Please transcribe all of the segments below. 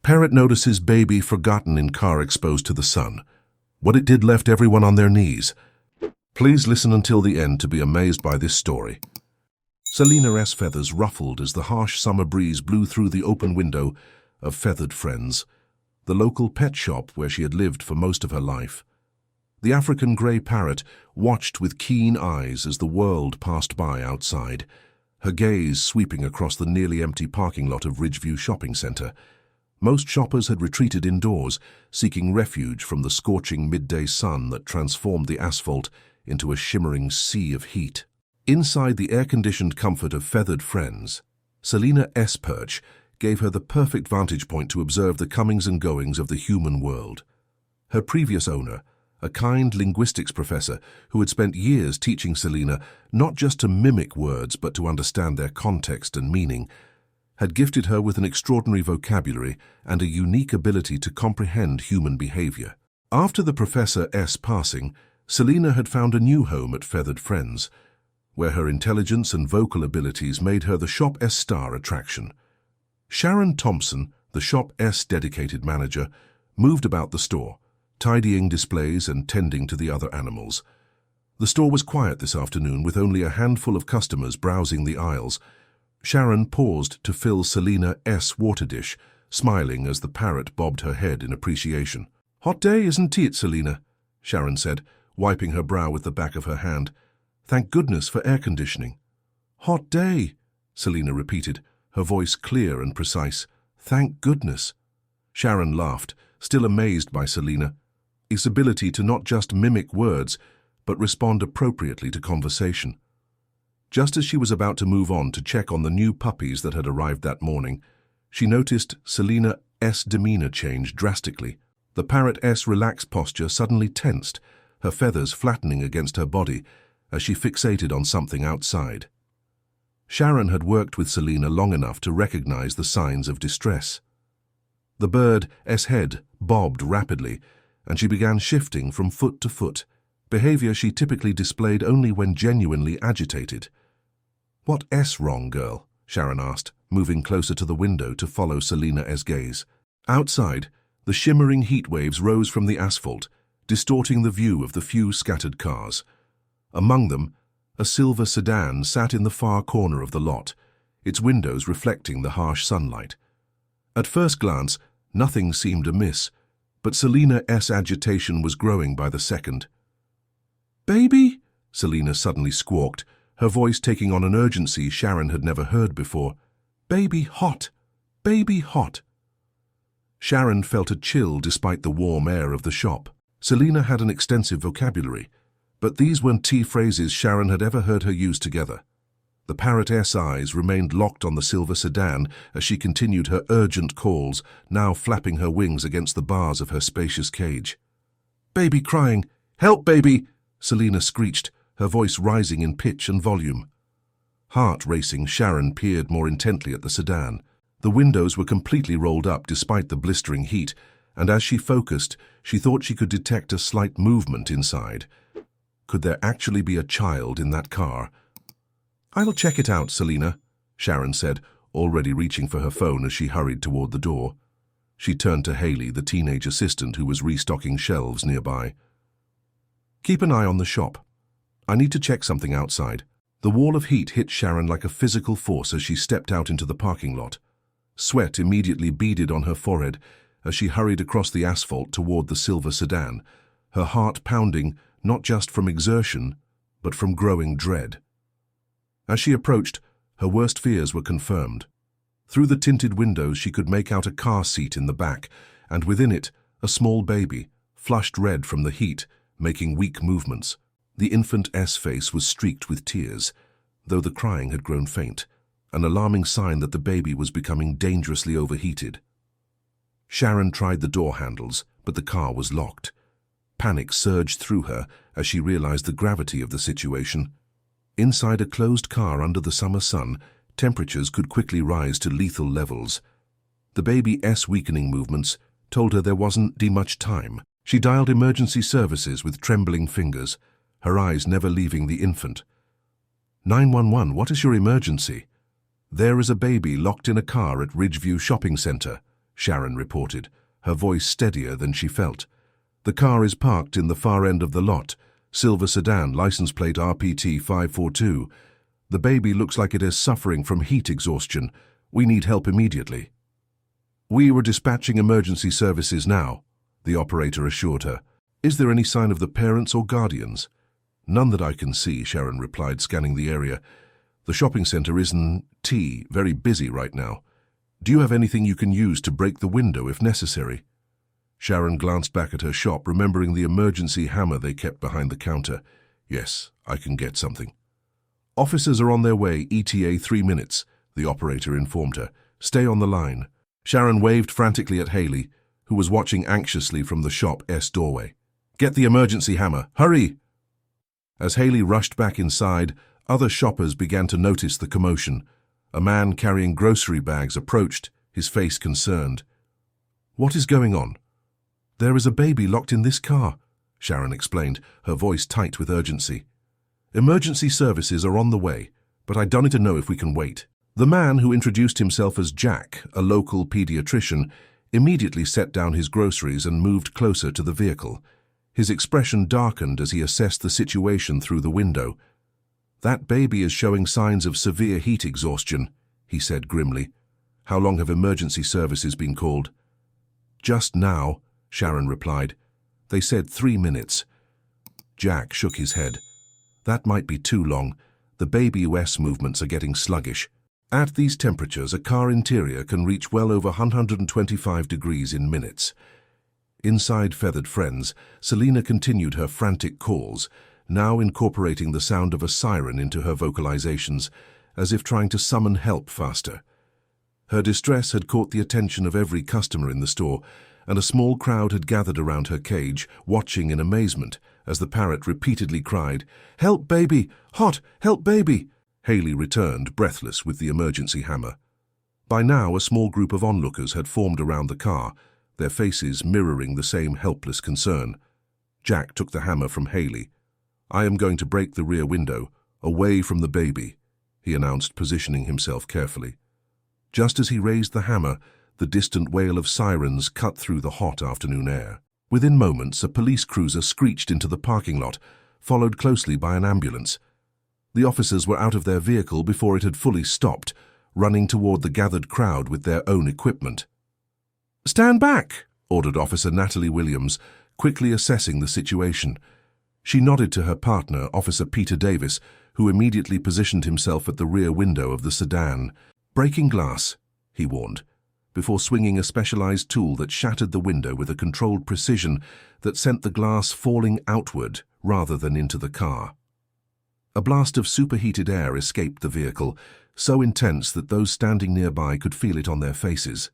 Parrot notices baby forgotten in car exposed to the sun. What it did left everyone on their knees. Please listen until the end to be amazed by this story. Selena's feathers ruffled as the harsh summer breeze blew through the open window of Feathered Friends, the local pet shop where she had lived for most of her life. The African grey parrot watched with keen eyes as the world passed by outside, her gaze sweeping across the nearly empty parking lot of Ridgeview shopping centre. Most shoppers had retreated indoors, seeking refuge from the scorching midday sun that transformed the asphalt into a shimmering sea of heat. Inside the air-conditioned comfort of Feathered Friends, Selena's perch gave her the perfect vantage point to observe the comings and goings of the human world. Her previous owner, a kind linguistics professor who had spent years teaching Selena not just to mimic words but to understand their context and meaning, had gifted her with an extraordinary vocabulary and a unique ability to comprehend human behavior. After the professor's passing, Selena had found a new home at Feathered Friends, where her intelligence and vocal abilities made her the shop's star attraction. Sharon Thompson, the shop's dedicated manager, moved about the store, tidying displays and tending to the other animals. The store was quiet this afternoon, with only a handful of customers browsing the aisles. Sharon paused to fill Selena's water dish, smiling as the parrot bobbed her head in appreciation. "Hot day, isn't it, Selena?" Sharon said, wiping her brow with the back of her hand. "Thank goodness for air conditioning." "Hot day," Selena repeated, her voice clear and precise. "Thank goodness." Sharon laughed, still amazed by Selena's ability to not just mimic words, but respond appropriately to conversation. Just as she was about to move on to check on the new puppies that had arrived that morning, she noticed Selena's demeanor change drastically. The parrot's relaxed posture suddenly tensed, her feathers flattening against her body as she fixated on something outside. Sharon had worked with Selena long enough to recognize the signs of distress. The bird's head bobbed rapidly, and she began shifting from foot to foot, behavior she typically displayed only when genuinely agitated. "What's wrong, girl?" Sharon asked, moving closer to the window to follow Selena's gaze. Outside, the shimmering heat waves rose from the asphalt, distorting the view of the few scattered cars. Among them, a silver sedan sat in the far corner of the lot, its windows reflecting the harsh sunlight. At first glance, nothing seemed amiss, but Selena's agitation was growing by the second. "Baby?" Selena suddenly squawked, her voice taking on an urgency Sharon had never heard before. "Baby hot! Baby hot!" Sharon felt a chill despite the warm air of the shop. Selena had an extensive vocabulary, but these weren't phrases Sharon had ever heard her use together. The parrot's eyes remained locked on the silver sedan as she continued her urgent calls, now flapping her wings against the bars of her spacious cage. "Baby crying! Help, baby!" Selena screeched, her voice rising in pitch and volume. Heart racing, Sharon peered more intently at the sedan. The windows were completely rolled up despite the blistering heat, and as she focused, she thought she could detect a slight movement inside. Could there actually be a child in that car? "I'll check it out, Selena," Sharon said, already reaching for her phone as she hurried toward the door. She turned to Haley, the teenage assistant who was restocking shelves nearby. "Keep an eye on the shop. I need to check something outside." The wall of heat hit Sharon like a physical force as she stepped out into the parking lot. Sweat immediately beaded on her forehead as she hurried across the asphalt toward the silver sedan, her heart pounding not just from exertion, but from growing dread. As she approached, her worst fears were confirmed. Through the tinted windows she could make out a car seat in the back, and within it, a small baby, flushed red from the heat, making weak movements. The infant's face was streaked with tears, though the crying had grown faint, an alarming sign that the baby was becoming dangerously overheated. Sharon tried the door handles, but the car was locked. Panic surged through her as she realized the gravity of the situation. Inside a closed car under the summer sun, temperatures could quickly rise to lethal levels. The baby's weakening movements told her there wasn't much time. She dialed emergency services with trembling fingers, her eyes never leaving the infant. 911, what is your emergency? There is a baby locked in a car at Ridgeview shopping center, Sharon reported, her voice steadier than she felt. "The car is parked in the far end of the lot. Silver sedan, license plate RPT 542. The baby looks like it is suffering from heat exhaustion. We need help immediately." "We were dispatching emergency services now," the operator assured her. "Is there any sign of the parents or guardians?" "None that I can see," Sharon replied, scanning the area. "The shopping center isn't very busy right now. Do you have anything you can use to break the window if necessary?" Sharon glanced back at her shop, remembering the emergency hammer they kept behind the counter. "Yes, I can get something." "Officers are on their way, ETA 3 minutes, the operator informed her. "Stay on the line." Sharon waved frantically at Haley, who was watching anxiously from the shop's doorway. "Get the emergency hammer, hurry!" As Haley rushed back inside, other shoppers began to notice the commotion. A man carrying grocery bags approached, his face concerned. "What is going on?" "There is a baby locked in this car," Sharon explained, her voice tight with urgency. "Emergency services are on the way, but I don't know if we can wait." The man, who introduced himself as Jack, a local pediatrician, immediately set down his groceries and moved closer to the vehicle. His expression darkened as he assessed the situation through the window. "That baby is showing signs of severe heat exhaustion," he said grimly. "How long have emergency services been called?" "Just now," Sharon replied. "They said 3 minutes." Jack shook his head. "That might be too long. The baby US movements are getting sluggish. At these temperatures, a car interior can reach well over 125 degrees in minutes." Inside Feathered Friends, Selena continued her frantic calls, now incorporating the sound of a siren into her vocalizations, as if trying to summon help faster. Her distress had caught the attention of every customer in the store, and a small crowd had gathered around her cage, watching in amazement as the parrot repeatedly cried, "Help, baby! Hot! Help, baby!" Haley returned, breathless, with the emergency hammer. By now, a small group of onlookers had formed around the car, their faces mirroring the same helpless concern. Jack took the hammer from Haley. "I am going to break the rear window, away from the baby," he announced, positioning himself carefully. Just as he raised the hammer, the distant wail of sirens cut through the hot afternoon air. Within moments, a police cruiser screeched into the parking lot, followed closely by an ambulance. The officers were out of their vehicle before it had fully stopped, running toward the gathered crowd with their own equipment. "Stand back!" ordered Officer Natalie Williams, quickly assessing the situation. She nodded to her partner, Officer Peter Davis, who immediately positioned himself at the rear window of the sedan. "Breaking glass," he warned, before swinging a specialized tool that shattered the window with a controlled precision that sent the glass falling outward rather than into the car. A blast of superheated air escaped the vehicle, so intense that those standing nearby could feel it on their faces.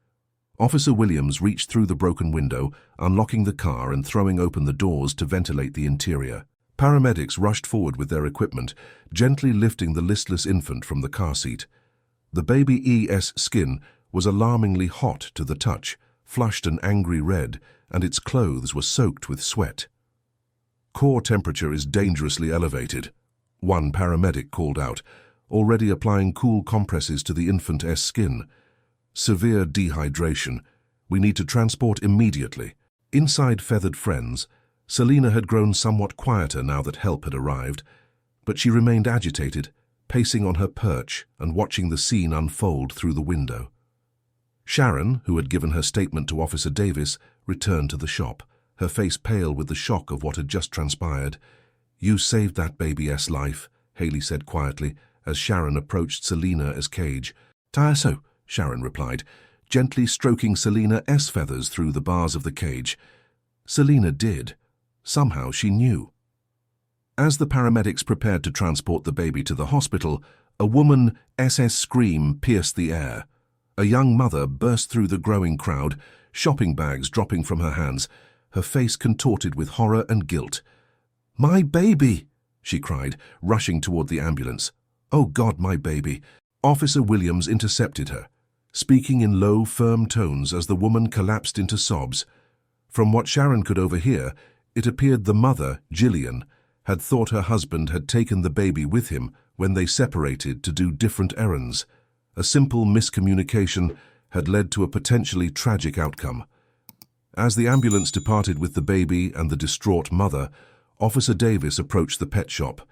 Officer Williams reached through the broken window, unlocking the car and throwing open the doors to ventilate the interior. Paramedics rushed forward with their equipment, gently lifting the listless infant from the car seat. The baby's skin was alarmingly hot to the touch, flushed an angry red, and its clothes were soaked with sweat. "Core temperature is dangerously elevated," one paramedic called out, already applying cool compresses to the infant's skin. "Severe dehydration. We need to transport immediately." Inside Feathered Friends, Selena had grown somewhat quieter now that help had arrived, but she remained agitated, pacing on her perch and watching the scene unfold through the window. Sharon, who had given her statement to Officer Davis, returned to the shop, her face pale with the shock of what had just transpired. "You saved that baby's life," Haley said quietly, as Sharon approached Selena's cage. "So," Sharon replied, gently stroking Selena's feathers through the bars of the cage. Selena did. Somehow she knew. As the paramedics prepared to transport the baby to the hospital, a woman's scream pierced the air. A young mother burst through the growing crowd, shopping bags dropping from her hands, her face contorted with horror and guilt. "My baby!" she cried, rushing toward the ambulance. "Oh God, my baby!" Officer Williams intercepted her, speaking in low, firm tones as the woman collapsed into sobs. From what Sharon could overhear, it appeared the mother, Gillian, had thought her husband had taken the baby with him when they separated to do different errands. A simple miscommunication had led to a potentially tragic outcome. As the ambulance departed with the baby and the distraught mother, Officer Davis approached the pet shop.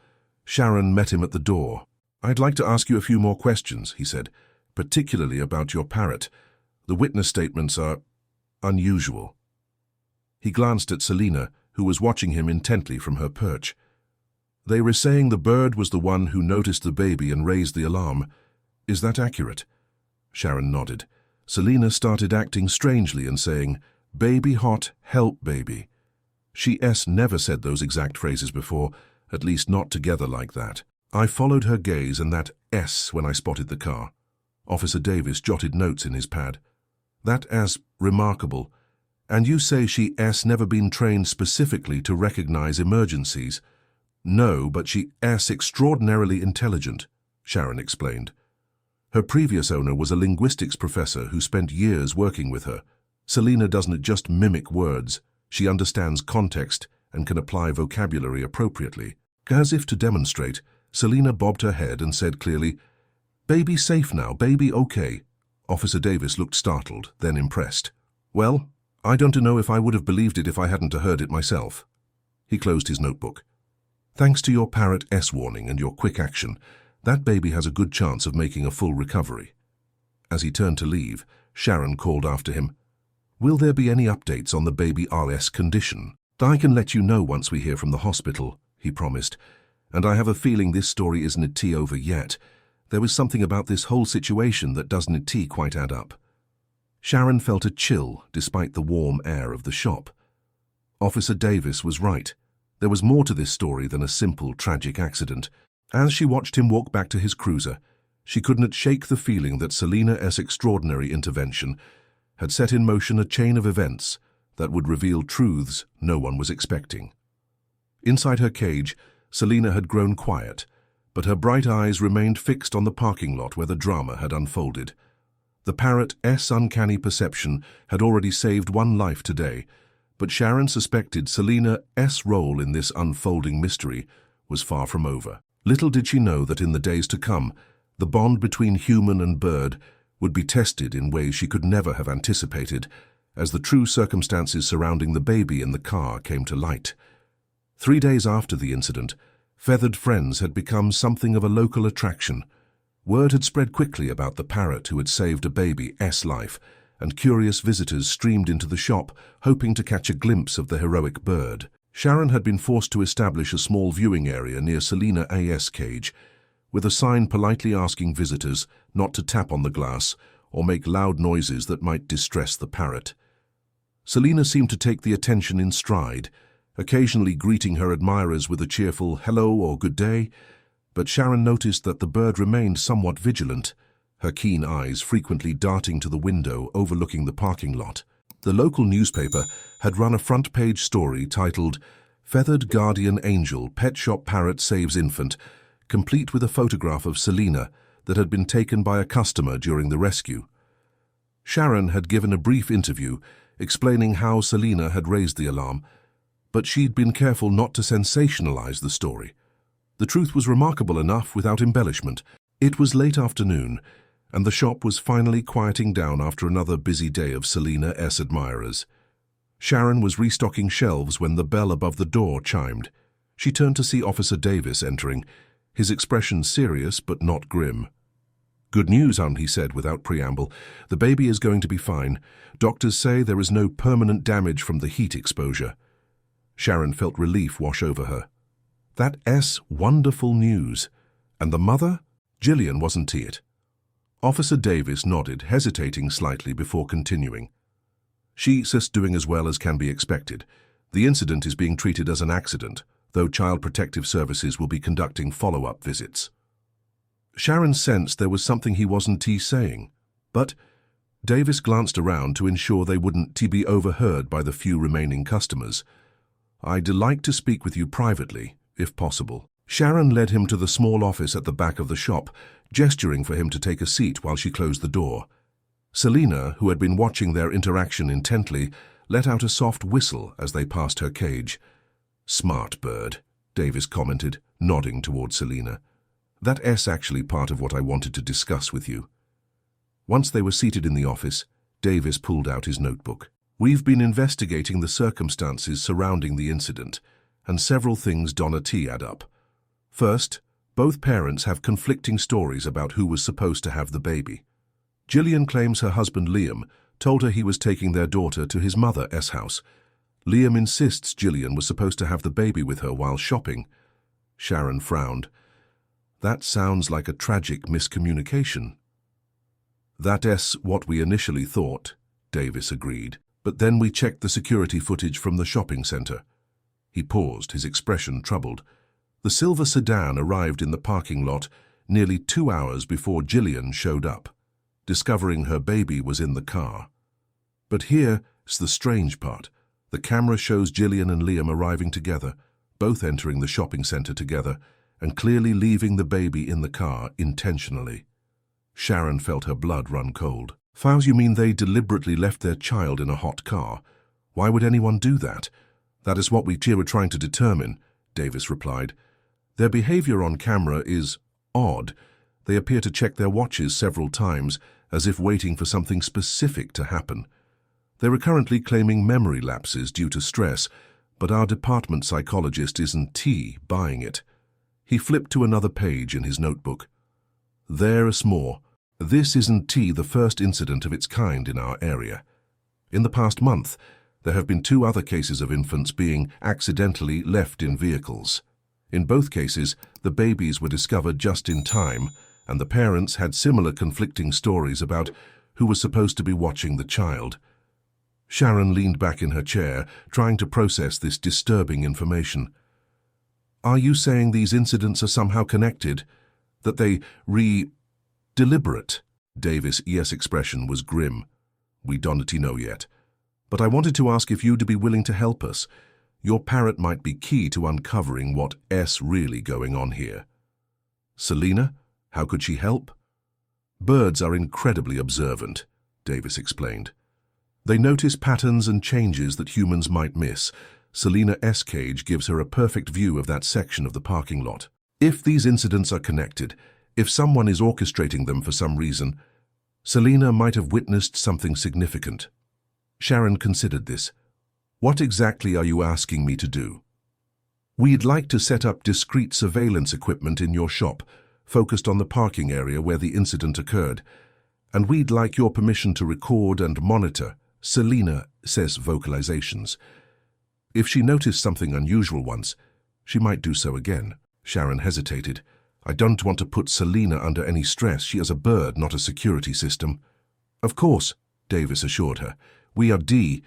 Sharon met him at the door. "I'd like to ask you a few more questions," he said, "particularly about your parrot. The witness statements are unusual." He glanced at Selena, who was watching him intently from her perch. "They were saying the bird was the one who noticed the baby and raised the alarm. Is that accurate?" Sharon nodded. Selena started acting strangely and saying, "Baby hot, help baby." She never said those exact phrases before, at least not together like that. "I followed her gaze and that when I spotted the car." Officer Davis jotted notes in his pad. "That remarkable. And you say she never been trained specifically to recognize emergencies?" "No, but she extraordinarily intelligent," Sharon explained. "Her previous owner was a linguistics professor who spent years working with her. Selena doesn't just mimic words, she understands context and can apply vocabulary appropriately." As if to demonstrate, Selena bobbed her head and said clearly, "Baby safe now, baby okay." Officer Davis looked startled, then impressed. "Well, I don't know if I would have believed it if I hadn't heard it myself." He closed his notebook. "Thanks to your Parrot warning and your quick action, that baby has a good chance of making a full recovery." As he turned to leave, Sharon called after him, "Will there be any updates on the baby RS condition?" "I can let you know once we hear from the hospital," he promised. "And I have a feeling this story isn't over yet. There was something about this whole situation that doesn't quite add up." Sharon felt a chill despite the warm air of the shop. Officer Davis was right. There was more to this story than a simple tragic accident. As she watched him walk back to his cruiser, she couldn't shake the feeling that Selena's extraordinary intervention had set in motion a chain of events that would reveal truths no one was expecting. Inside her cage, Selena had grown quiet, but her bright eyes remained fixed on the parking lot where the drama had unfolded. The Parrot's uncanny perception had already saved one life today, but Sharon suspected Selena's role in this unfolding mystery was far from over. Little did she know that in the days to come, the bond between human and bird would be tested in ways she could never have anticipated, as the true circumstances surrounding the baby in the car came to light. 3 days after the incident, feathered friends had become something of a local attraction. Word had spread quickly about the parrot who had saved a baby's life, and curious visitors streamed into the shop, hoping to catch a glimpse of the heroic bird. Sharon had been forced to establish a small viewing area near Selena's cage, with a sign politely asking visitors not to tap on the glass or make loud noises that might distress the parrot. Selena seemed to take the attention in stride, occasionally greeting her admirers with a cheerful hello or good day, but Sharon noticed that the bird remained somewhat vigilant, her keen eyes frequently darting to the window overlooking the parking lot. The local newspaper had run a front-page story titled, "Feathered Guardian Angel, Pet Shop Parrot Saves Infant," complete with a photograph of Selena that had been taken by a customer during the rescue. Sharon had given a brief interview explaining how Selena had raised the alarm, but she'd been careful not to sensationalize the story. The truth was remarkable enough without embellishment. It was late afternoon, and the shop was finally quieting down after another busy day of Selena's admirers. Sharon was restocking shelves when the bell above the door chimed. She turned to see Officer Davis entering, his expression serious but not grim. "Good news, hon," he said without preamble. "The baby is going to be fine. Doctors say there is no permanent damage from the heat exposure." Sharon felt relief wash over her. That's wonderful news. And the mother? Gillian, wasn't it? Officer Davis nodded, hesitating slightly before continuing. "She's doing as well as can be expected. The incident is being treated as an accident, though Child Protective Services will be conducting follow-up visits." Sharon sensed there was something he wasn't saying, but Davis glanced around to ensure they wouldn't be overheard by the few remaining customers. "I'd like to speak with you privately, if possible." Sharon led him to the small office at the back of the shop, gesturing for him to take a seat while she closed the door. Selena, who had been watching their interaction intently, let out a soft whistle as they passed her cage. "Smart bird," Davis commented, nodding toward Selena. "That's actually part of what I wanted to discuss with you." Once they were seated in the office, Davis pulled out his notebook. We've been investigating the circumstances surrounding the incident, and several things Donna T add up. First, both parents have conflicting stories about who was supposed to have the baby. Gillian claims her husband Liam told her he was taking their daughter to his mother S house. Liam insists Gillian was supposed to have the baby with her while shopping. Sharon frowned. That sounds like a tragic miscommunication. That's what we initially thought, Davis agreed. But then we checked the security footage from the shopping center. He paused, his expression troubled. The silver sedan arrived in the parking lot nearly 2 hours before Gillian showed up, discovering her baby was in the car. But here's the strange part. The camera shows Gillian and Liam arriving together, both entering the shopping center together, and clearly leaving the baby in the car intentionally. Sharon felt her blood run cold. Files, you mean they deliberately left their child in a hot car? Why would anyone do that? That is what we were trying to determine, Davis replied. Their behavior on camera is odd. They appear to check their watches several times, as if waiting for something specific to happen. They are currently claiming memory lapses due to stress, but our department psychologist isn't buying it. He flipped to another page in his notebook. There's more. This isn't the first incident of its kind in our area. In the past month, there have been 2 other cases of infants being accidentally left in vehicles. In both cases, the babies were discovered just in time, and the parents had similar conflicting stories about who was supposed to be watching the child. Sharon leaned back in her chair, trying to process this disturbing information. Are you saying these incidents are somehow connected? That they deliberate? Davis' expression was grim. We don't know yet. But I wanted to ask if you'd be willing to help us. Your parrot might be key to uncovering what's really going on here. Selena? How could she help? Birds are incredibly observant, Davis explained. They notice patterns and changes that humans might miss. Selena's cage gives her a perfect view of that section of the parking lot. If these incidents are connected, if someone is orchestrating them for some reason, Selena might have witnessed something significant. Sharon considered this. What exactly are you asking me to do? We'd like to set up discrete surveillance equipment in your shop, focused on the parking area where the incident occurred, and we'd like your permission to record and monitor Selena says vocalizations. If she noticed something unusual once, she might do so again. Sharon hesitated. I don't want to put Selena under any stress. She is a bird, not a security system. Of course, Davis assured her. We are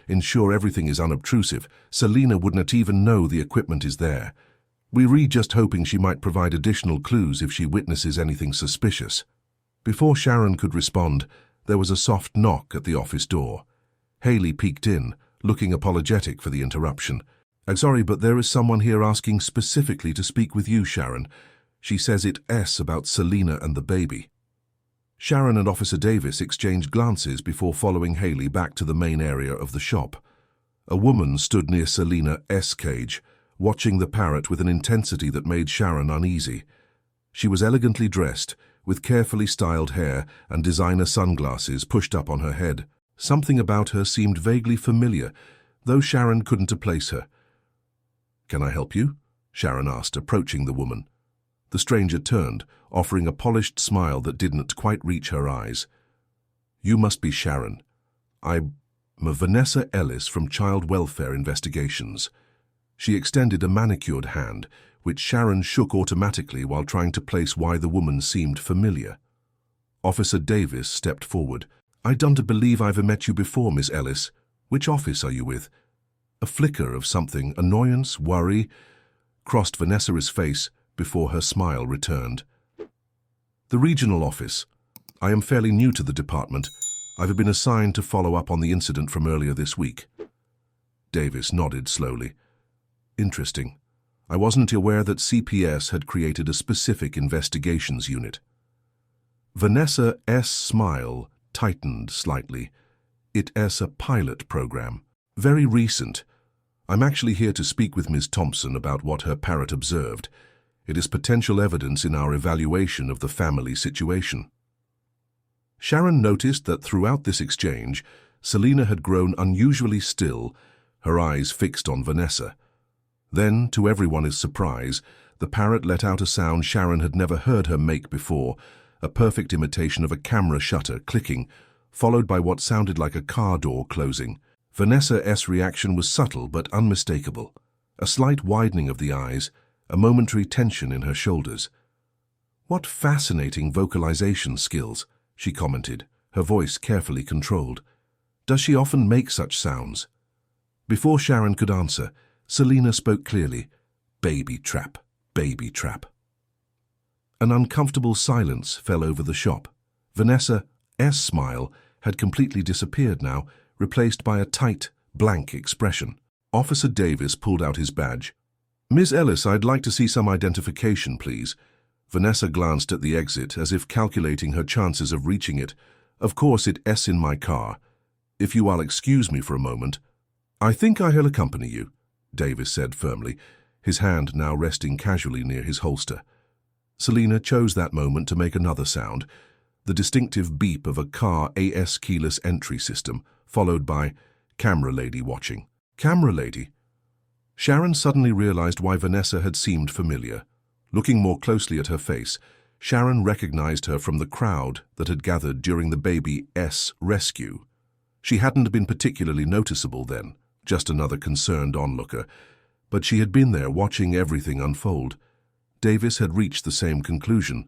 ensure everything is unobtrusive. Selena wouldn't even know the equipment is there. We're just hoping she might provide additional clues if she witnesses anything suspicious. Before Sharon could respond, there was a soft knock at the office door. Haley peeked in, looking apologetic for the interruption. I'm sorry, but there is someone here asking specifically to speak with you, Sharon. She says it's about Selena and the baby. Sharon and Officer Davis exchanged glances before following Haley back to the main area of the shop. A woman stood near Selena's cage, watching the parrot with an intensity that made Sharon uneasy. She was elegantly dressed, with carefully styled hair and designer sunglasses pushed up on her head. Something about her seemed vaguely familiar, though Sharon couldn't place her. Can I help you? Sharon asked, approaching the woman. The stranger turned, offering a polished smile that didn't quite reach her eyes. You must be Sharon. I'm Vanessa Ellis from Child Welfare Investigations. She extended a manicured hand, which Sharon shook automatically while trying to place why the woman seemed familiar. Officer Davis stepped forward. I don't believe I've met you before, Miss Ellis. Which office are you with? A flicker of something, annoyance, worry, crossed Vanessa's face before her smile returned. The regional office. I am fairly new to the department. I've been assigned to follow up on the incident from earlier this week. Davis nodded slowly. Interesting. I wasn't aware that CPS had created a specific investigations unit. Vanessa's smile tightened slightly. It's a pilot program. Very recent. I'm actually here to speak with Ms. Thompson about what her parrot observed. It is potential evidence in our evaluation of the family situation. Sharon noticed that throughout this exchange, Selena had grown unusually still, her eyes fixed on Vanessa. Then, to everyone's surprise, the parrot let out a sound Sharon had never heard her make before, a perfect imitation of a camera shutter clicking, followed by what sounded like a car door closing. Vanessa's reaction was subtle but unmistakable. A slight widening of the eyes, a momentary tension in her shoulders. "What fascinating vocalization skills," she commented, her voice carefully controlled. "Does she often make such sounds?" Before Sharon could answer, Selena spoke clearly. "Baby trap, baby trap." An uncomfortable silence fell over the shop. Vanessa's smile had completely disappeared now, replaced by a tight, blank expression. Officer Davis pulled out his badge. "Miss Ellis, I'd like to see some identification, please." Vanessa glanced at the exit as if calculating her chances of reaching it. "Of course, it's in my car. If you will excuse me for a moment." "I think I'll accompany you," Davis said firmly, his hand now resting casually near his holster. Selena chose that moment to make another sound, the distinctive beep of a car AS keyless entry system, followed by "Camera lady watching." "Camera lady?" Sharon suddenly realized why Vanessa had seemed familiar. Looking more closely at her face, Sharon recognized her from the crowd that had gathered during the baby's rescue. She hadn't been particularly noticeable then, just another concerned onlooker, but she had been there watching everything unfold. Davis had reached the same conclusion.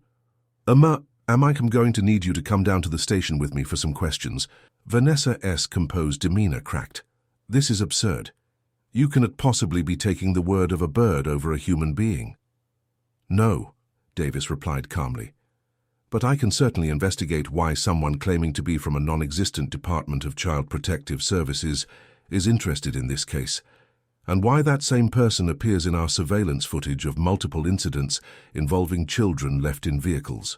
Am I going to need you to come down to the station with me for some questions?" Vanessa's composed demeanor cracked. "This is absurd. You cannot possibly be taking the word of a bird over a human being." "No," Davis replied calmly. "But I can certainly investigate why someone claiming to be from a non-existent Department of Child Protective Services is interested in this case, and why that same person appears in our surveillance footage of multiple incidents involving children left in vehicles."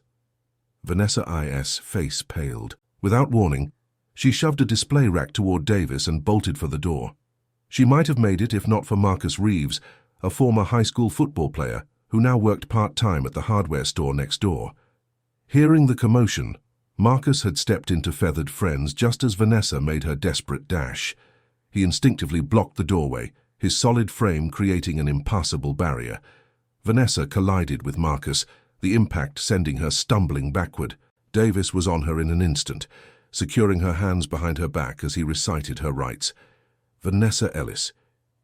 Vanessa's face paled. Without warning, she shoved a display rack toward Davis and bolted for the door. She might have made it if not for Marcus Reeves, a former high school football player who now worked part-time at the hardware store next door. Hearing the commotion, Marcus had stepped into Feathered Friends just as Vanessa made her desperate dash. He instinctively blocked the doorway, his solid frame creating an impassable barrier. Vanessa collided with Marcus, the impact sending her stumbling backward. Davis was on her in an instant, securing her hands behind her back as he recited her rights. "Vanessa Ellis,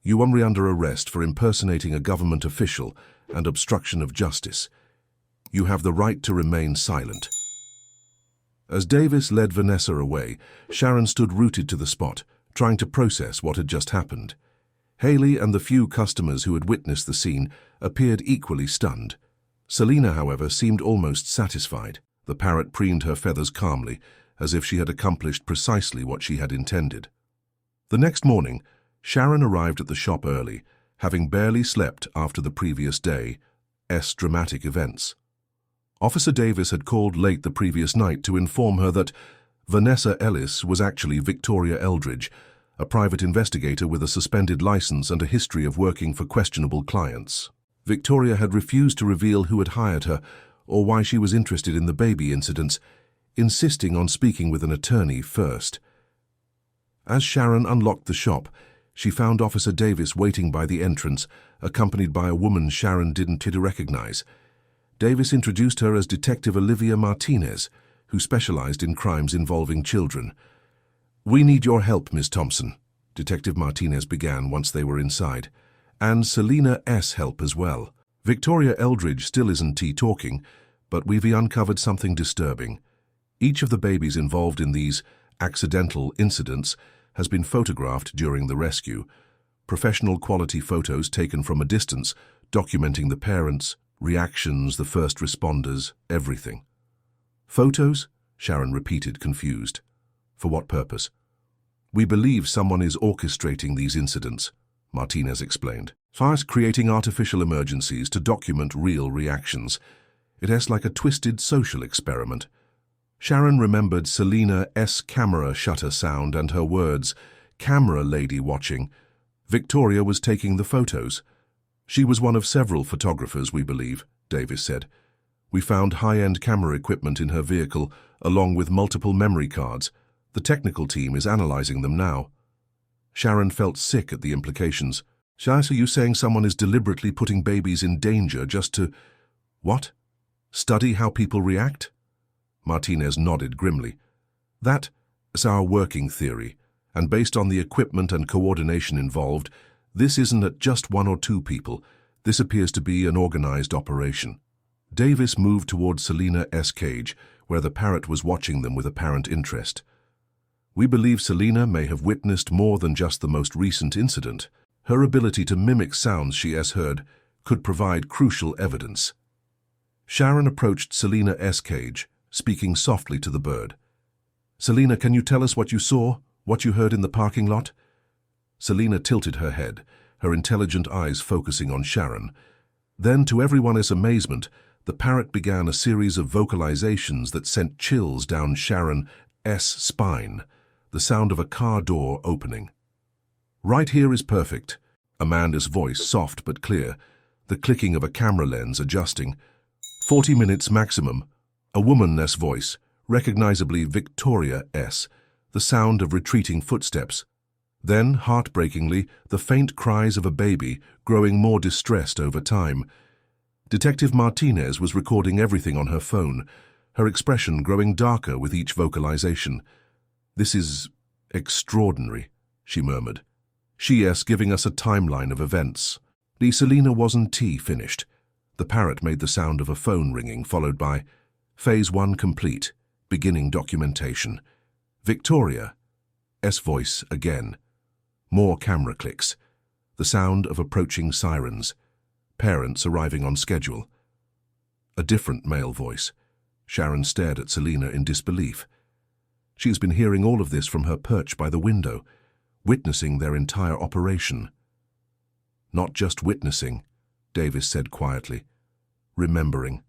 you are under arrest for impersonating a government official and obstruction of justice. You have the right to remain silent." As Davis led Vanessa away, Sharon stood rooted to the spot, trying to process what had just happened. Haley and the few customers who had witnessed the scene appeared equally stunned. Selena, however, seemed almost satisfied. The parrot preened her feathers calmly, as if she had accomplished precisely what she had intended. The next morning, Sharon arrived at the shop early, having barely slept after the previous day's dramatic events. Officer Davis had called late the previous night to inform her that Vanessa Ellis was actually Victoria Eldridge, a private investigator with a suspended license and a history of working for questionable clients. Victoria had refused to reveal who had hired her or why she was interested in the baby incidents, insisting on speaking with an attorney first. As Sharon unlocked the shop, she found Officer Davis waiting by the entrance, accompanied by a woman Sharon didn't recognize. Davis introduced her as Detective Olivia Martinez, who specialized in crimes involving children. "We need your help, Miss Thompson," Detective Martinez began once they were inside, "and Selena's help as well. Victoria Eldridge still isn't talking, but we've uncovered something disturbing. Each of the babies involved in these accidental incidents has been photographed during the rescue. Professional quality photos taken from a distance, documenting the parents, reactions, the first responders, everything." "Photos?" Sharon repeated, confused. "For what purpose?" "We believe someone is orchestrating these incidents," Martinez explained. "First, creating artificial emergencies to document real reactions. It's like a twisted social experiment." Sharon remembered Selena's camera shutter sound and her words, "Camera lady watching." Victoria was taking the photos. "She was one of several photographers, we believe," Davis said. We found high-end camera equipment in her vehicle, along with multiple memory cards. The technical team is analyzing them now. Sharon felt sick at the implications. So are you saying someone is deliberately putting babies in danger just to... What? Study how people react? Martinez nodded grimly. That is our working theory, and based on the equipment and coordination involved, this isn't just one or two people. This appears to be an organized operation. Davis moved toward Selena's cage, where the parrot was watching them with apparent interest. We believe Selena may have witnessed more than just the most recent incident. Her ability to mimic sounds she has heard could provide crucial evidence. Sharon approached Selena's cage, speaking softly to the bird. Selena, can you tell us what you saw, what you heard in the parking lot? Selena tilted her head, her intelligent eyes focusing on Sharon. Then, to everyone's amazement, the parrot began a series of vocalizations that sent chills down Sharon's spine, the sound of a car door opening. Right here is perfect. Amanda's voice, soft but clear, the clicking of a camera lens adjusting. 40 minutes maximum. A woman's voice, recognizably Victoria's, the sound of retreating footsteps. Then, heartbreakingly, the faint cries of a baby, growing more distressed over time. Detective Martinez was recording everything on her phone, her expression growing darker with each vocalization. This is extraordinary, she murmured. She's giving us a timeline of events. The Selena wasn't finished. The parrot made the sound of a phone ringing, followed by Phase 1 complete, beginning documentation. Victoria's voice again. More camera clicks. The sound of approaching sirens. Parents arriving on schedule. A different male voice. Sharon stared at Selena in disbelief. She has been hearing all of this from her perch by the window, witnessing their entire operation. Not just witnessing, Davis said quietly. Remembering.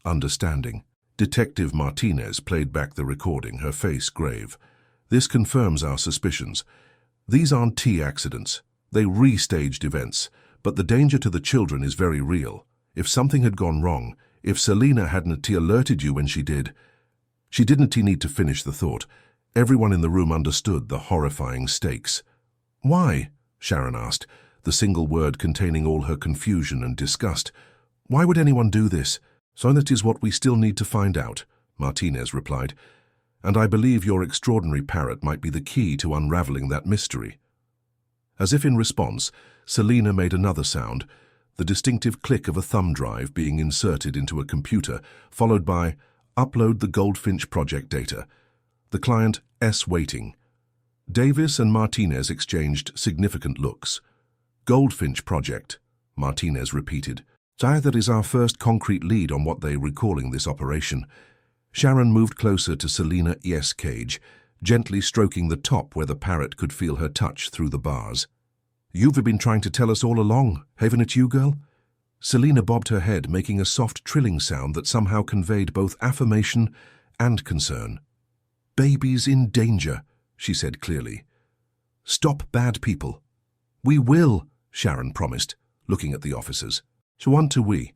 Understanding. Detective Martinez played back the recording, her face grave. This confirms our suspicions. These aren't accidents. They restaged events, but the danger to the children is very real. If something had gone wrong, if Selena hadn't alerted you when she didn't need to finish the thought. Everyone in the room understood the horrifying stakes. Why? Sharon asked, the single word containing all her confusion and disgust. Why would anyone do this? So that is what we still need to find out, Martinez replied. And I believe your extraordinary parrot might be the key to unraveling that mystery. As if in response, Selena made another sound, the distinctive click of a thumb drive being inserted into a computer, followed by upload the Goldfinch Project data. The client waiting. Davis and Martinez exchanged significant looks. Goldfinch Project, Martinez repeated. That is our first concrete lead on what they were calling this operation. Sharon moved closer to Selena's cage, gently stroking the top where the parrot could feel her touch through the bars. You've been trying to tell us all along, haven't it you, girl? Selena bobbed her head, making a soft trilling sound that somehow conveyed both affirmation and concern. Babies in danger, she said clearly. Stop bad people. We will, Sharon promised, looking at the officers. So on to we.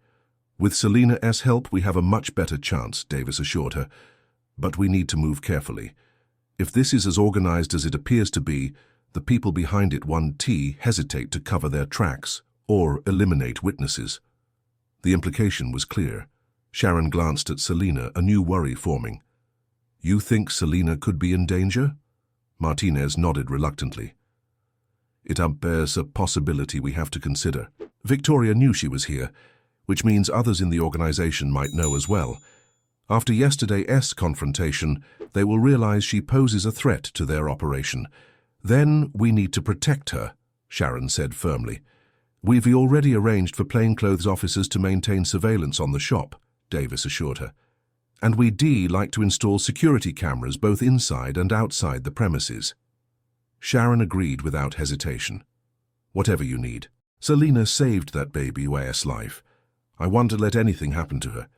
With Selena's help, we have a much better chance, Davis assured her. But we need to move carefully. If this is as organized as it appears to be, the people behind it won't hesitate to cover their tracks or eliminate witnesses. The implication was clear. Sharon glanced at Selena, a new worry forming. You think Selena could be in danger? Martinez nodded reluctantly. It bears a possibility we have to consider. Victoria knew she was here, which means others in the organization might know as well. After yesterday's confrontation, they will realize she poses a threat to their operation. Then we need to protect her, Sharon said firmly. We've already arranged for plainclothes officers to maintain surveillance on the shop, Davis assured her. And we'd like to install security cameras both inside and outside the premises. Sharon agreed without hesitation. Whatever you need. Selena saved that baby's life. I wouldn't let anything happen to her.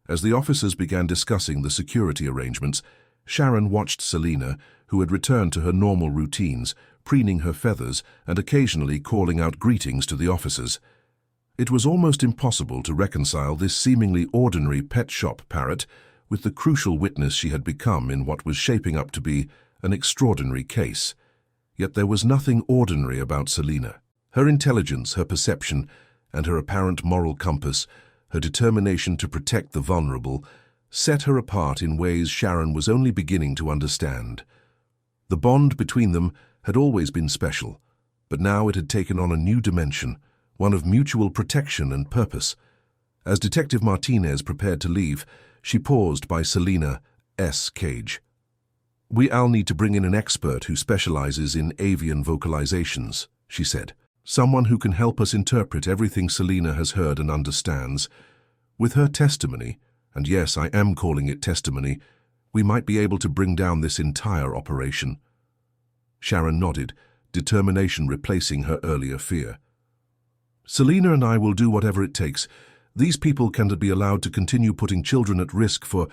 As the officers began discussing the security arrangements, Sharon watched Selena, who had returned to her normal routines, preening her feathers and occasionally calling out greetings to the officers. It was almost impossible to reconcile this seemingly ordinary pet shop parrot with the crucial witness she had become in what was shaping up to be an extraordinary case. Yet there was nothing ordinary about Selena. Her intelligence, her perception, and her apparent moral compass, her determination to protect the vulnerable, set her apart in ways Sharon was only beginning to understand. The bond between them had always been special, but now it had taken on a new dimension, one of mutual protection and purpose. As Detective Martinez prepared to leave, she paused by Selena's cage. "I'll need to bring in an expert who specializes in avian vocalizations," she said. "Someone who can help us interpret everything Selena has heard and understands. With her testimony, and yes, I am calling it testimony, we might be able to bring down this entire operation." Sharon nodded, determination replacing her earlier fear. "Selena and I will do whatever it takes. These people can't be allowed to continue putting children at risk for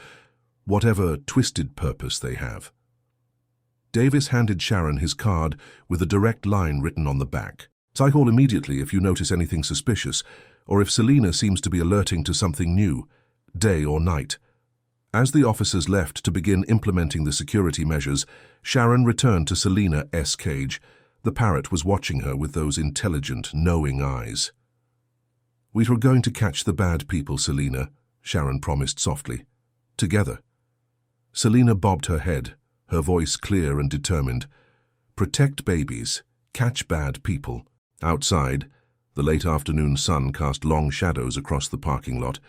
whatever twisted purpose they have." Davis handed Sharon his card with a direct line written on the back. "I call immediately if you notice anything suspicious, or if Selena seems to be alerting to something new, day or night." As the officers left to begin implementing the security measures, Sharon returned to Selena's cage. The parrot was watching her with those intelligent, knowing eyes. "We were going to catch the bad people, Selena," Sharon promised softly. "Together." Selena bobbed her head, her voice clear and determined. "Protect babies, catch bad people." Outside, the late afternoon sun cast long shadows across the parking lot,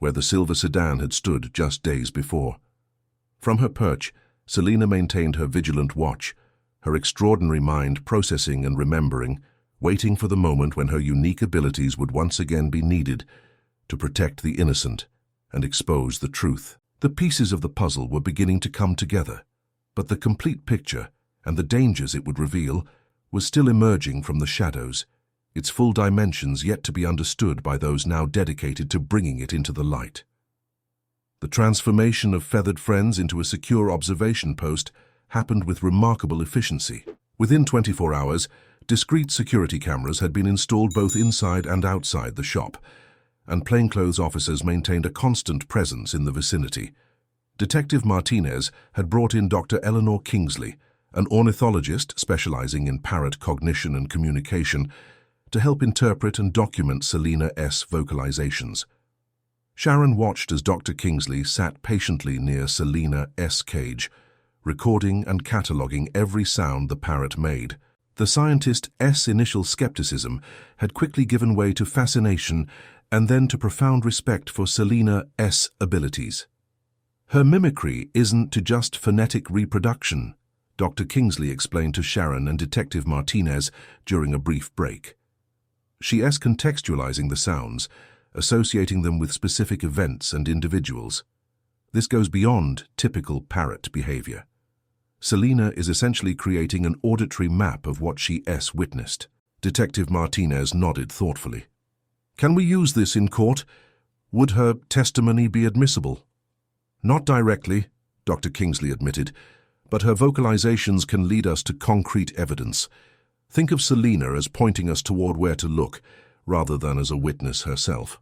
where the silver sedan had stood just days before. From her perch, Selena maintained her vigilant watch, her extraordinary mind processing and remembering, waiting for the moment when her unique abilities would once again be needed to protect the innocent and expose the truth. The pieces of the puzzle were beginning to come together, but the complete picture and the dangers it would reveal was still emerging from the shadows, its full dimensions yet to be understood by those now dedicated to bringing it into the light. The transformation of feathered friends into a secure observation post happened with remarkable efficiency. Within 24 hours, discreet security cameras had been installed both inside and outside the shop, and plainclothes officers maintained a constant presence in the vicinity. Detective Martinez had brought in Dr. Eleanor Kingsley, an ornithologist specializing in parrot cognition and communication, to help interpret and document Selena's vocalizations. Sharon watched as Dr. Kingsley sat patiently near Selena's cage, recording and cataloging every sound the parrot made. The scientist's initial skepticism had quickly given way to fascination and then to profound respect for Selena's abilities. "Her mimicry isn't to just phonetic reproduction," Dr. Kingsley explained to Sharon and Detective Martinez during a brief break. She is contextualizing the sounds, associating them with specific events and individuals. This goes beyond typical parrot behavior. Selena is essentially creating an auditory map of what she's witnessed. Detective Martinez nodded thoughtfully. "Can we use this in court? Would her testimony be admissible?" "Not directly," Dr. Kingsley admitted, "but her vocalizations can lead us to concrete evidence. Think of Selena as pointing us toward where to look, rather than as a witness herself."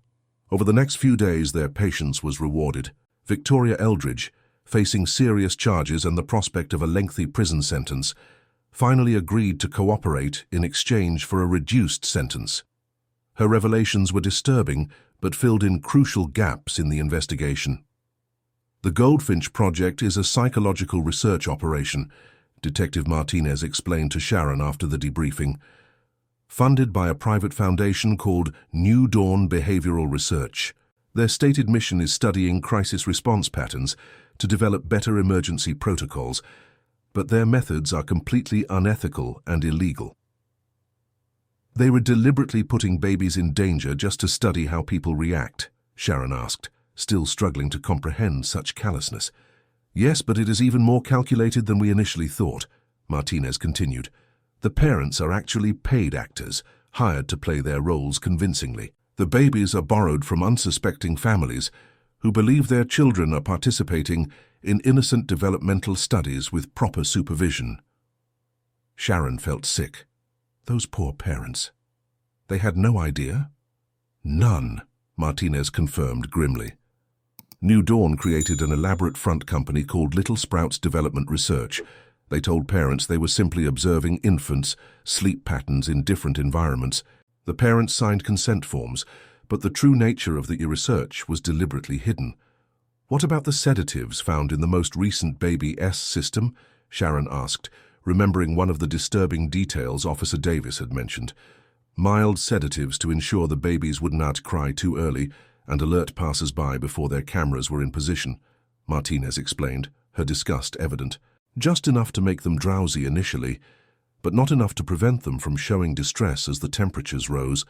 Over the next few days, their patience was rewarded. Victoria Eldridge, facing serious charges and the prospect of a lengthy prison sentence, finally agreed to cooperate in exchange for a reduced sentence. Her revelations were disturbing, but filled in crucial gaps in the investigation. "The Goldfinch Project is a psychological research operation," Detective Martinez explained to Sharon after the debriefing. "Funded by a private foundation called New Dawn Behavioral Research. Their stated mission is studying crisis response patterns to develop better emergency protocols, but their methods are completely unethical and illegal." "They were deliberately putting babies in danger just to study how people react?" Sharon asked, still struggling to comprehend such callousness. "Yes, but it is even more calculated than we initially thought," Martinez continued. "The parents are actually paid actors, hired to play their roles convincingly. The babies are borrowed from unsuspecting families who believe their children are participating in innocent developmental studies with proper supervision." Sharon felt sick. Those poor parents. They had no idea? None, Martinez confirmed grimly. New Dawn created an elaborate front company called Little Sprouts Development Research. They told parents they were simply observing infants' sleep patterns in different environments. The parents signed consent forms, but the true nature of the research was deliberately hidden. What about the sedatives found in the most recent Baby S system? Sharon asked, remembering one of the disturbing details Officer Davis had mentioned. Mild sedatives to ensure the babies would not cry too early and alert passers-by before their cameras were in position, Martinez explained, her disgust evident. Just enough to make them drowsy initially, but not enough to prevent them from showing distress as the temperatures rose.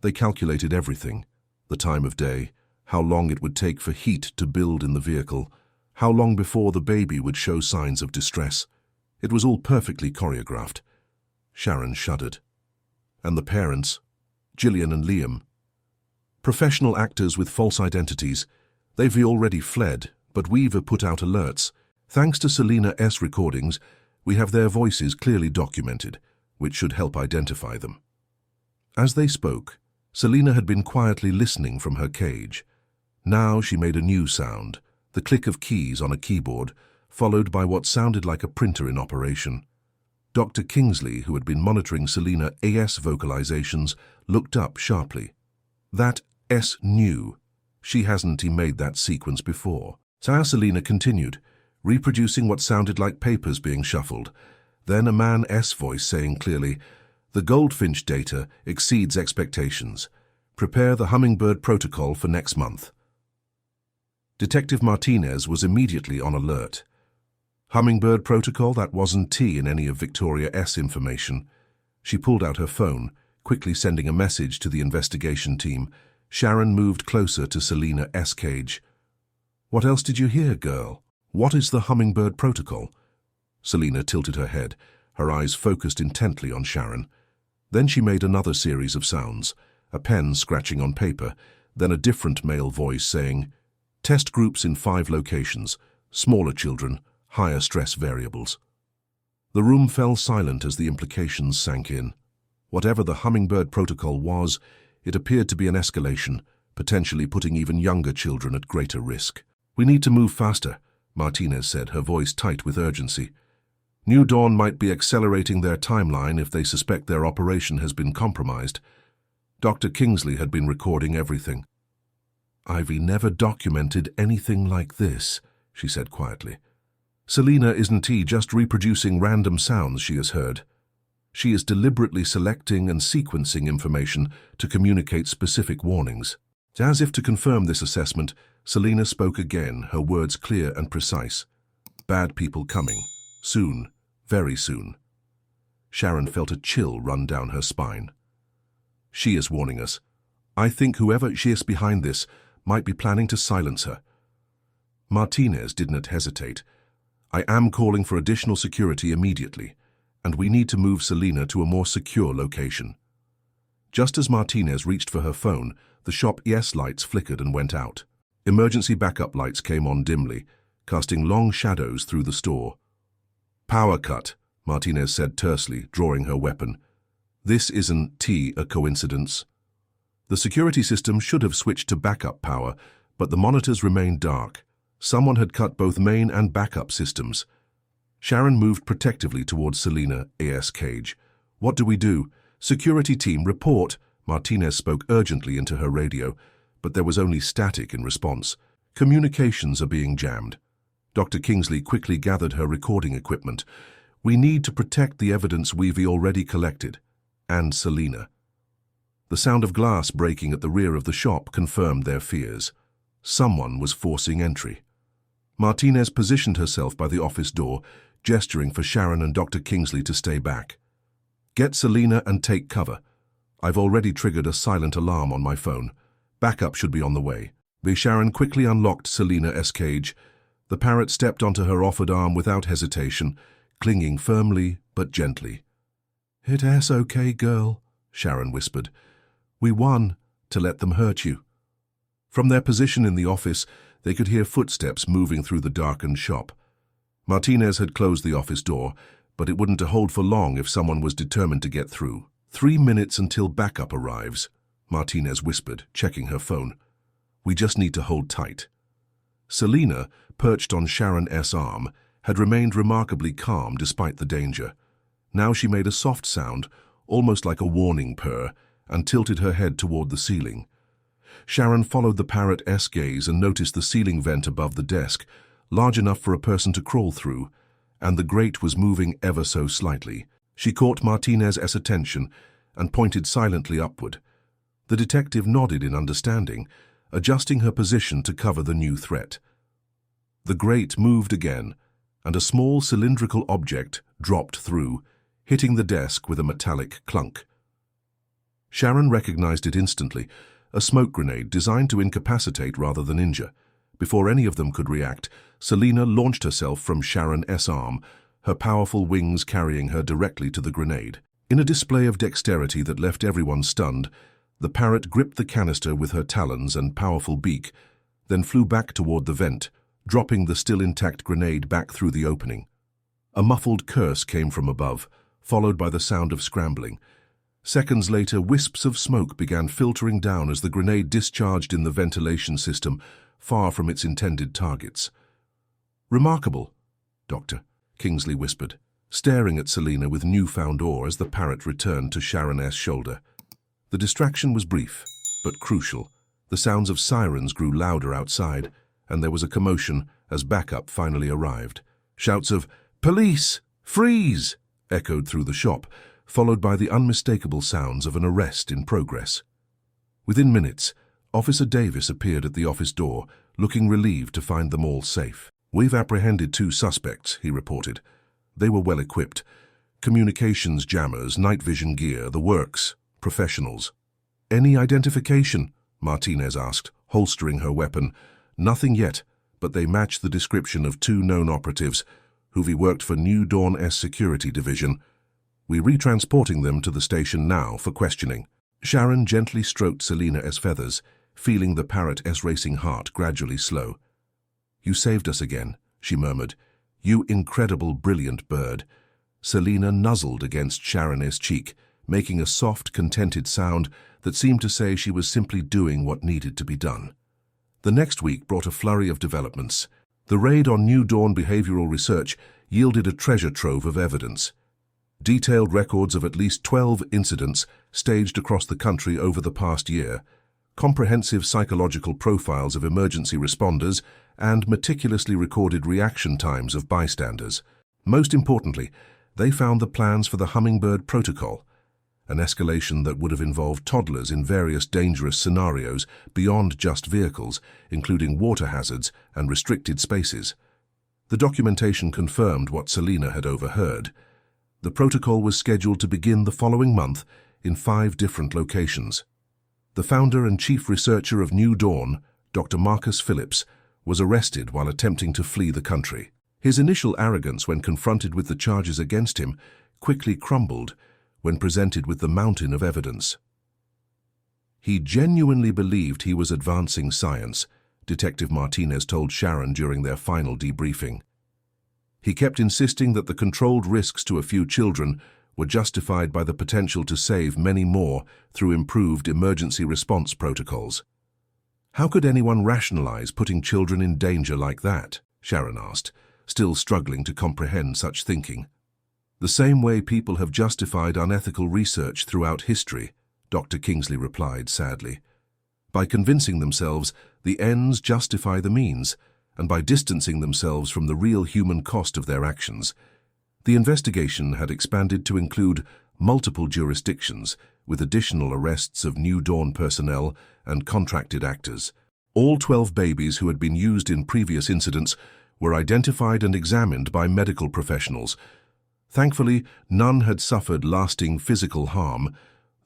They calculated everything: the time of day, how long it would take for heat to build in the vehicle, how long before the baby would show signs of distress. It was all perfectly choreographed. Sharon shuddered. And the parents, Gillian and Liam. Professional actors with false identities. They've already fled, but we've put out alerts. Thanks to Selena's recordings, we have their voices clearly documented, which should help identify them. As they spoke, Selena had been quietly listening from her cage. Now she made a new sound, the click of keys on a keyboard, followed by what sounded like a printer in operation. Dr. Kingsley, who had been monitoring Selena's vocalizations, looked up sharply. That S knew. She hasn't made that sequence before. So Selena continued, reproducing what sounded like papers being shuffled. Then a man's voice saying clearly, "The Goldfinch data exceeds expectations. Prepare the hummingbird protocol for next month." Detective Martinez was immediately on alert. Hummingbird protocol? That wasn't T in any of Victoria's information. She pulled out her phone, quickly sending a message to the investigation team. Sharon moved closer to Selena's cage. "What else did you hear, girl? What is the hummingbird protocol?" Selena tilted her head, her eyes focused intently on Sharon. Then she made another series of sounds, a pen scratching on paper, then a different male voice saying, "Test groups in 5 locations, smaller children, higher stress variables." The room fell silent as the implications sank in. Whatever the hummingbird protocol was, it appeared to be an escalation, potentially putting even younger children at greater risk. "We need to move faster," Martinez said, her voice tight with urgency. "New Dawn might be accelerating their timeline if they suspect their operation has been compromised." Dr. Kingsley had been recording everything. "Ivy never documented anything like this," she said quietly. "Selena isn't just reproducing random sounds she has heard. She is deliberately selecting and sequencing information to communicate specific warnings." As if to confirm this assessment, Selena spoke again, her words clear and precise. "Bad people coming. Soon. Very soon." Sharon felt a chill run down her spine. "She is warning us. I think whoever she is behind this might be planning to silence her." Martinez didn't hesitate. "I am calling for additional security immediately, and we need to move Selena to a more secure location." Just as Martinez reached for her phone, the shop's lights flickered and went out. Emergency backup lights came on dimly, casting long shadows through the store. "Power cut," Martinez said tersely, drawing her weapon. "This isn't a coincidence." The security system should have switched to backup power, but the monitors remained dark. Someone had cut both main and backup systems. Sharon moved protectively towards Selena's cage. "What do we do?" "Security team, report." Martinez spoke urgently into her radio, but there was only static in response. "Communications are being jammed." Dr. Kingsley quickly gathered her recording equipment. "We need to protect the evidence we've already collected. And Selena." The sound of glass breaking at the rear of the shop confirmed their fears. Someone was forcing entry. Martinez positioned herself by the office door, gesturing for Sharon and Dr. Kingsley to stay back. "Get Selena and take cover. I've already triggered a silent alarm on my phone. Backup should be on the way." Sharon quickly unlocked Selena's cage. The Parrot stepped onto her offered arm without hesitation, clinging firmly but gently. "It's okay, girl," Sharon whispered. "We won to let them hurt you." From their position in the office, they could hear footsteps moving through the darkened shop. Martinez had closed the office door, but it wouldn't hold for long if someone was determined to get through. 3 minutes until backup arrives. Martinez whispered, checking her phone. "We just need to hold tight." Selena, perched on Sharon's arm, had remained remarkably calm despite the danger. Now she made a soft sound, almost like a warning purr, and tilted her head toward the ceiling. Sharon followed the parrot's gaze and noticed the ceiling vent above the desk, large enough for a person to crawl through, and the grate was moving ever so slightly. She caught Martinez's attention and pointed silently upward. The detective nodded in understanding, adjusting her position to cover the new threat. The grate moved again, and a small cylindrical object dropped through, hitting the desk with a metallic clunk. Sharon recognized it instantly, a smoke grenade designed to incapacitate rather than injure. Before any of them could react, Selena launched herself from Sharon's arm, her powerful wings carrying her directly to the grenade. In a display of dexterity that left everyone stunned, the parrot gripped the canister with her talons and powerful beak, then flew back toward the vent, dropping the still intact grenade back through the opening. A muffled curse came from above, followed by the sound of scrambling. Seconds later, wisps of smoke began filtering down as the grenade discharged in the ventilation system, far from its intended targets. "Remarkable, Doctor," Kingsley whispered, staring at Selena with newfound awe as the parrot returned to Sharon's shoulder. The distraction was brief, but crucial. The sounds of sirens grew louder outside, and there was a commotion as backup finally arrived. Shouts of "Police! Freeze!" echoed through the shop, followed by the unmistakable sounds of an arrest in progress. Within minutes, Officer Davis appeared at the office door, looking relieved to find them all safe. "We've apprehended 2 suspects," he reported. They were well equipped. Communications jammers, night vision gear, the works. Professionals. "Any identification?" Martinez asked, holstering her weapon. "Nothing yet, but they match the description of 2 known operatives who've worked for New Dawn's security division. We're retransporting them to the station now for questioning." Sharon gently stroked Selena's feathers, feeling the parrot's racing heart gradually slow. "You saved us again," she murmured. "You incredible, brilliant bird." Selena nuzzled against Sharon's cheek, making a soft, contented sound that seemed to say she was simply doing what needed to be done. The next week brought a flurry of developments. The raid on New Dawn behavioral research yielded a treasure trove of evidence. Detailed records of at least 12 incidents staged across the country over the past year, comprehensive psychological profiles of emergency responders, and meticulously recorded reaction times of bystanders. Most importantly, they found the plans for the Hummingbird Protocol, an escalation that would have involved toddlers in various dangerous scenarios beyond just vehicles, including water hazards and restricted spaces. The documentation confirmed what Selena had overheard. The protocol was scheduled to begin the following month in 5 different locations. The founder and chief researcher of New Dawn, Dr. Marcus Phillips, was arrested while attempting to flee the country. His initial arrogance when confronted with the charges against him quickly crumbled when presented with the mountain of evidence. He genuinely believed he was advancing science, Detective Martinez told Sharon during their final debriefing. He kept insisting that the controlled risks to a few children were justified by the potential to save many more through improved emergency response protocols. "How could anyone rationalize putting children in danger like that?" Sharon asked, still struggling to comprehend such thinking. "The same way people have justified unethical research throughout history," Dr. Kingsley replied sadly. "By convincing themselves the ends justify the means, and by distancing themselves from the real human cost of their actions." The investigation had expanded to include multiple jurisdictions, with additional arrests of New Dawn personnel and contracted actors. All 12 babies who had been used in previous incidents were identified and examined by medical professionals. Thankfully, none had suffered lasting physical harm,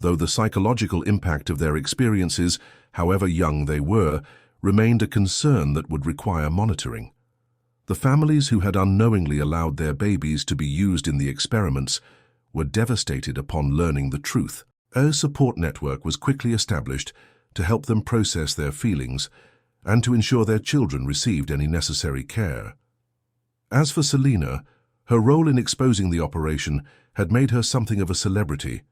though the psychological impact of their experiences, however young they were, remained a concern that would require monitoring. The families who had unknowingly allowed their babies to be used in the experiments were devastated upon learning the truth. A support network was quickly established to help them process their feelings and to ensure their children received any necessary care. As for Selena, her role in exposing the operation had made her something of a celebrity.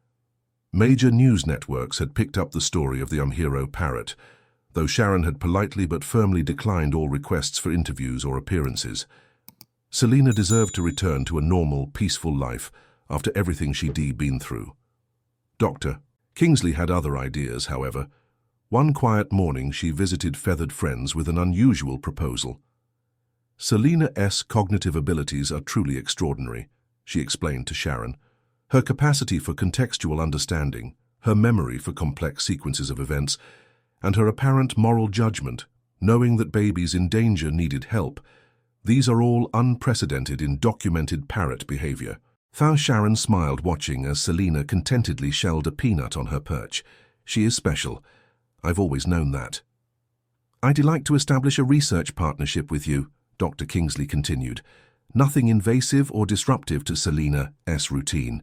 Major news networks had picked up the story of the hero Parrot, though Sharon had politely but firmly declined all requests for interviews or appearances. Selena deserved to return to a normal, peaceful life after everything she'd been through. Dr. Kingsley had other ideas, however. One quiet morning she visited feathered friends with an unusual proposal. Selena's cognitive abilities are truly extraordinary, she explained to Sharon. Her capacity for contextual understanding, her memory for complex sequences of events, and her apparent moral judgment, knowing that babies in danger needed help, these are all unprecedented in documented parrot behavior. Sharon smiled watching as Selena contentedly shelled a peanut on her perch. She is special. I've always known that. I'd like to establish a research partnership with you, Dr. Kingsley continued. Nothing invasive or disruptive to Selena's routine.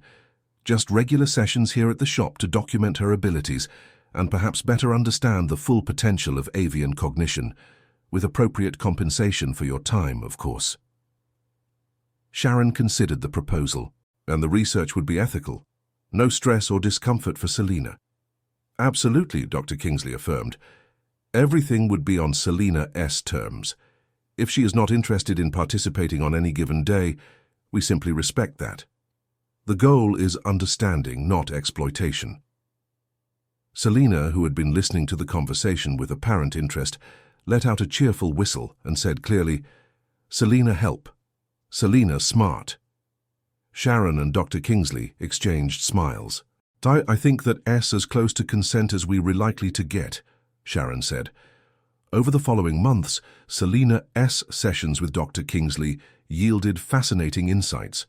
Just regular sessions here at the shop to document her abilities and perhaps better understand the full potential of avian cognition, with appropriate compensation for your time, of course. Sharon considered the proposal, and the research would be ethical. No stress or discomfort for Selena. Absolutely, Dr. Kingsley affirmed. Everything would be on Selena's terms. If she is not interested in participating on any given day, we simply respect that. The goal is understanding, not exploitation. Selena, who had been listening to the conversation with apparent interest, let out a cheerful whistle and said clearly, "Selena help. Selena smart." Sharon and Dr. Kingsley exchanged smiles. I think that S as close to consent as we were likely to get, Sharon said. Over the following months, Selena's sessions with Dr. Kingsley yielded fascinating insights.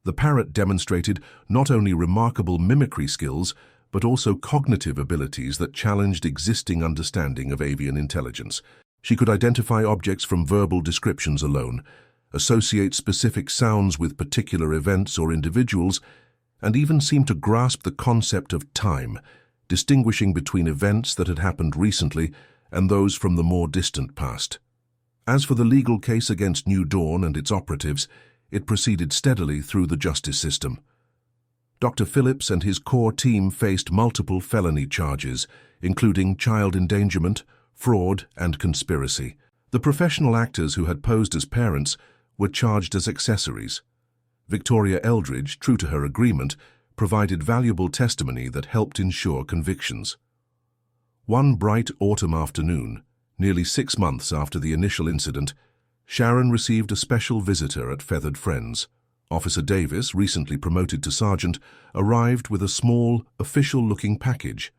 The parrot demonstrated not only remarkable mimicry skills, but also cognitive abilities that challenged existing understanding of avian intelligence. She could identify objects from verbal descriptions alone, associate specific sounds with particular events or individuals, and even seem to grasp the concept of time, distinguishing between events that had happened recently and those from the more distant past. As for the legal case against New Dawn and its operatives, it proceeded steadily through the justice system. Dr. Phillips and his core team faced multiple felony charges, including child endangerment, fraud, and conspiracy. The professional actors who had posed as parents were charged as accessories. Victoria Eldridge, true to her agreement, provided valuable testimony that helped ensure convictions. One bright autumn afternoon, nearly 6 months after the initial incident, Sharon received a special visitor at Feathered Friends. Officer Davis, recently promoted to sergeant, arrived with a small, official-looking package.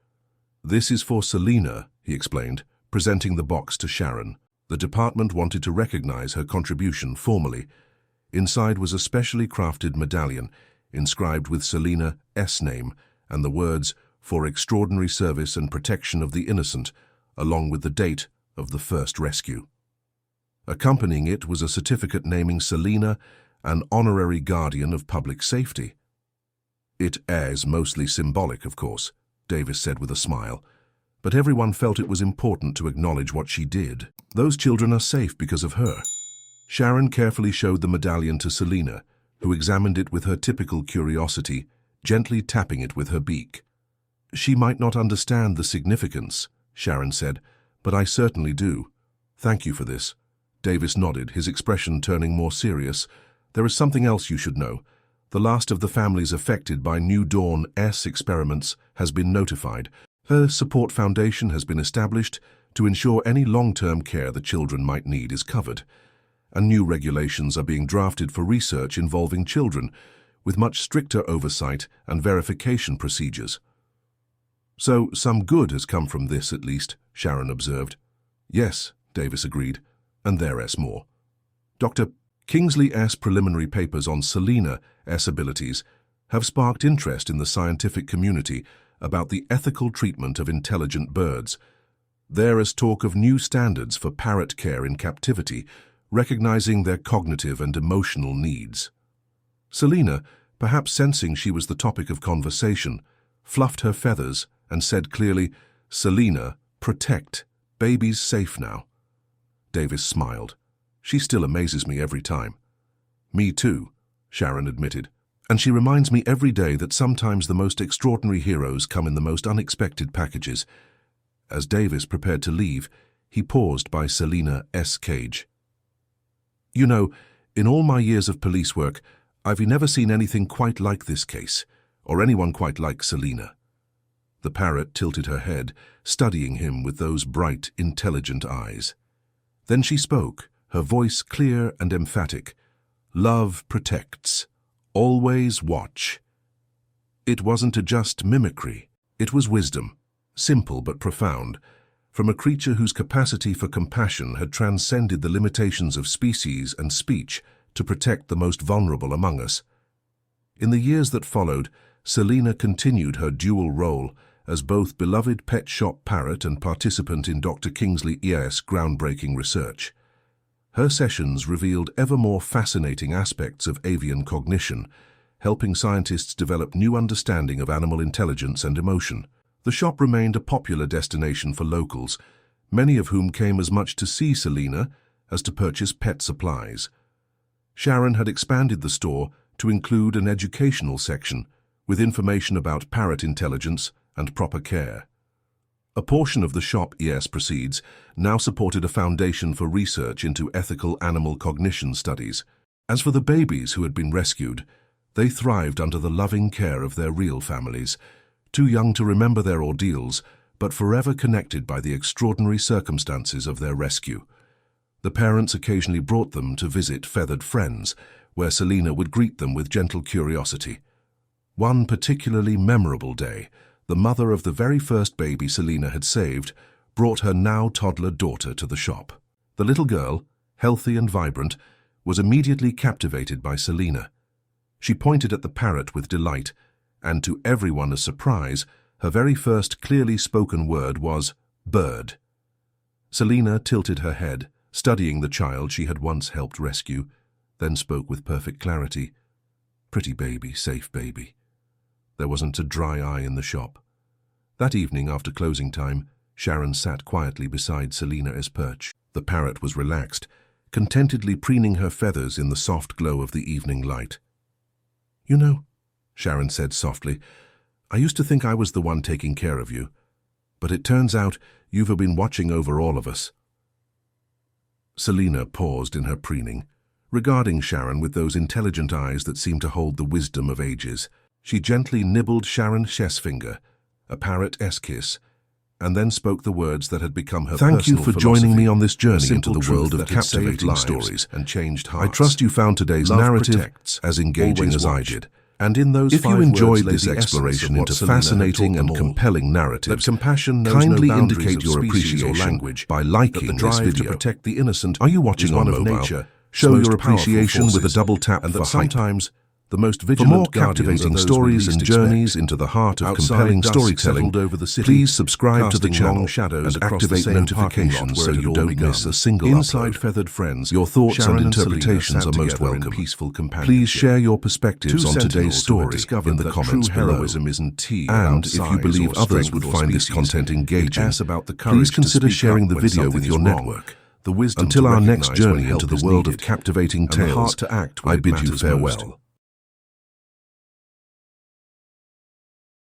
"This is for Selena," he explained, presenting the box to Sharon. The department wanted to recognize her contribution formally. Inside was a specially crafted medallion, inscribed with Selena's name and the words, "For extraordinary service and protection of the innocent," along with the date of the first rescue. Accompanying it was a certificate naming Selena an honorary guardian of public safety. "It is mostly symbolic, of course," Davis said with a smile, "but everyone felt it was important to acknowledge what she did. Those children are safe because of her." Sharon carefully showed the medallion to Selena, who examined it with her typical curiosity, gently tapping it with her beak. "She might not understand the significance," Sharon said, "but I certainly do. Thank you for this." Davis nodded, his expression turning more serious. "There is something else you should know. The last of the families affected by New Dawn's experiments has been notified. Her support foundation has been established to ensure any long-term care the children might need is covered. And new regulations are being drafted for research involving children, with much stricter oversight and verification procedures." "So some good has come from this, at least," Sharon observed. "Yes," Davis agreed, "and there's more." Dr. Kingsley's preliminary papers on Selena's abilities have sparked interest in the scientific community about the ethical treatment of intelligent birds. There is talk of new standards for parrot care in captivity, recognizing their cognitive and emotional needs. Selena, perhaps sensing she was the topic of conversation, fluffed her feathers and said clearly, "Selena, protect. Baby's safe now." Davis smiled. "She still amazes me every time." "Me too," Sharon admitted. And she reminds me every day that sometimes the most extraordinary heroes come in the most unexpected packages. As Davis prepared to leave, he paused by Selena's cage. You know, in all my years of police work, I've never seen anything quite like this case, or anyone quite like Selena. The parrot tilted her head, studying him with those bright, intelligent eyes. Then she spoke, her voice clear and emphatic. Love protects. Always watch. It wasn't a just mimicry. It was wisdom, simple but profound, from a creature whose capacity for compassion had transcended the limitations of species and speech to protect the most vulnerable among us. In the years that followed, Selena continued her dual role as both beloved pet shop parrot and participant in Dr. Kingsley's groundbreaking research. Her sessions revealed ever more fascinating aspects of avian cognition, helping scientists develop new understanding of animal intelligence and emotion. The shop remained a popular destination for locals, many of whom came as much to see Selena as to purchase pet supplies. Sharon had expanded the store to include an educational section with information about parrot intelligence and proper care. A portion of the shop's proceeds now supported a foundation for research into ethical animal cognition studies. As for the babies who had been rescued, they thrived under the loving care of their real families, too young to remember their ordeals, but forever connected by the extraordinary circumstances of their rescue. The parents occasionally brought them to visit feathered friends, where Selena would greet them with gentle curiosity. One particularly memorable day, the mother of the very first baby Selena had saved brought her now toddler daughter to the shop. The little girl, healthy and vibrant, was immediately captivated by Selena. She pointed at the parrot with delight, and to everyone's surprise, her very first clearly spoken word was bird. Selena tilted her head, studying the child she had once helped rescue, then spoke with perfect clarity. Pretty baby, safe baby. There wasn't a dry eye in the shop. That evening, after closing time, Sharon sat quietly beside Selena's perch. The parrot was relaxed, contentedly preening her feathers in the soft glow of the evening light. You know, Sharon said softly, I used to think I was the one taking care of you, but it turns out you've been watching over all of us. Selena paused in her preening, regarding Sharon with those intelligent eyes that seemed to hold the wisdom of ages. She gently nibbled Sharon's finger, a parrot's kiss, and then spoke the words that had become her personal philosophy. Thank you for joining me on this journey into the world of captivating stories and changed hearts. I trust you found today's narrative as engaging as I did. And in those if you enjoyed this exploration into fascinating and compelling narratives, kindly indicate your appreciation by liking this video. To protect the innocent, are you watching on mobile? Show your appreciation with a double tap for sometimes the most vigilant. For more captivating stories and journeys into the heart of compelling storytelling, please subscribe to the channel and activate notifications so you don't miss a single upload. Inside Feathered Friends, your thoughts and interpretations are most welcome. Please share your perspectives on today's story in the comments below. And if you believe others would find this content engaging, please consider sharing the video with your network. Until our next journey into the world of captivating tales, I bid you farewell.